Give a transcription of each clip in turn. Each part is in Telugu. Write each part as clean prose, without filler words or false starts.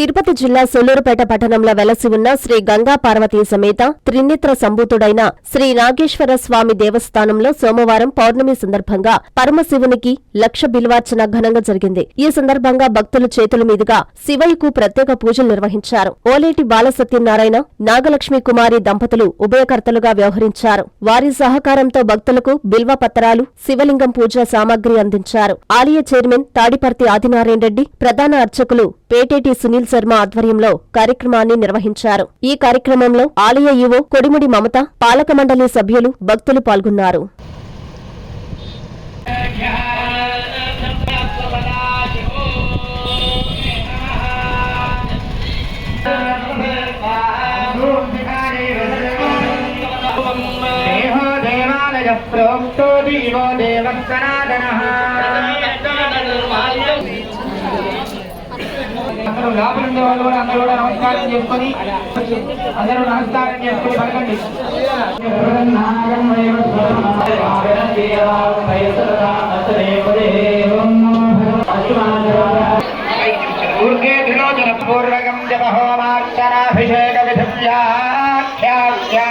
తిరుపతి జిల్లా సూళ్లూరుపేట పట్టణంలో వెలసి ఉన్న శ్రీ గంగా పార్వతీ సమేత త్రినేత్ర సంభూతుడైన శ్రీ నాగేశ్వర స్వామి దేవస్థానంలో సోమవారం పౌర్ణమి సందర్భంగా పరమశివునికి లక్ష బిల్వార్చన ఘనంగా జరిగింది. ఈ సందర్భంగా భక్తుల చేతుల మీదుగా శివయ్యకు ప్రత్యేక పూజలు నిర్వహించారు. ఓలేటి బాలసత్యనారాయణ, నాగలక్ష్మి కుమారి దంపతులు ఉభయకర్తలుగా వ్యవహరించారు. వారి సహకారంతో భక్తులకు బిల్వ పత్రాలు, శివలింగం పూజా సామాగ్రి అందించారు. ఆలయ చైర్మన్ తాడిపర్తి ఆదినారాయణ రెడ్డి, ప్రధాన అర్చకులు పేటేటి సునీల్ శర్మ ఆధ్వర్యంలో కార్యక్రమాన్ని నిర్వహించారు. ఈ కార్యక్రమంలో ఆలయ ఈవో కొడిముడి మమత, పాలక మండలి సభ్యులు, భక్తులు పాల్గొన్నారు. ప్రోక్తో దీవో దేవసనాదనః అందరూ లోపల ఉండే వాళ్ళు కూడా అందరూ కూడా నమస్కారం చేసుకొని పలకండి. పూర్వకం జపహోమార్చనాభిషేక విధువ్యాఖ్యాఖ్యా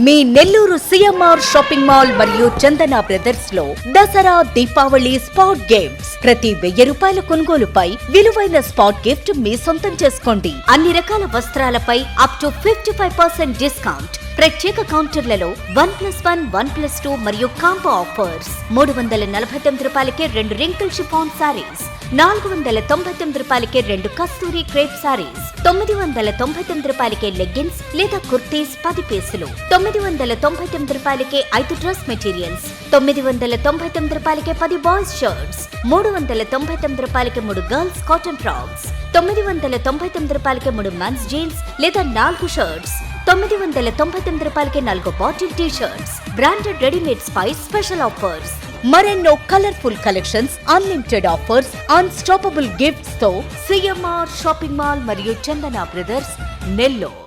మీ నెల్లూరు సిఎంఆర్ షాపింగ్ మాల్ మరియు చందన బ్రదర్స్ లో దసరా దీపావళి స్పాట్ గేమ్స్. ప్రతి 1000 రూపాయల కొనుగోలుపై విలువైన స్పాట్ గిఫ్ట్ మీ సొంతం చేసుకోండి. అన్ని రకాల వస్త్రాలపై అప్ టు 55% డిస్కౌంట్. ప్రత్యేక కౌంటర్లలో 1+1, 1+2 మరియు కాంబో ఆఫర్స్. 349 రూపాయలకే 2 రింకిల్ షిఫాన్ సారీస్, 499 రూపాయలకే 2 కస్తూరి క్రేప్ సారీస్, 999 రూపాయలకే లెగ్గిన్స్ లేదా కుర్తీస్ 10 పీసులు, 999 రూపాయలకే 5 డ్రెస్ మెటీరియల్స్, 999 రూపాయలకే 10 బాయ్స్ షర్ట్స్, 399 రూపాయలకే 3 గర్ల్స్ కాటన్ ఫ్రాక్స్, 999 రూపాయలకే 3 మెన్స్ జీన్స్ లేదా 4 షర్ట్స్, 999 రూపాయలకే 4 bottle T shirts. Branded readymades పై స్పెషల్ ఆఫర్స్. మరెన్నో colourful collections, unlimited offers, unstoppable gifts తో సిఎంఆర్ షాపింగ్ మాల్ మరియు చందన బ్రదర్స్ నెల్లూరు.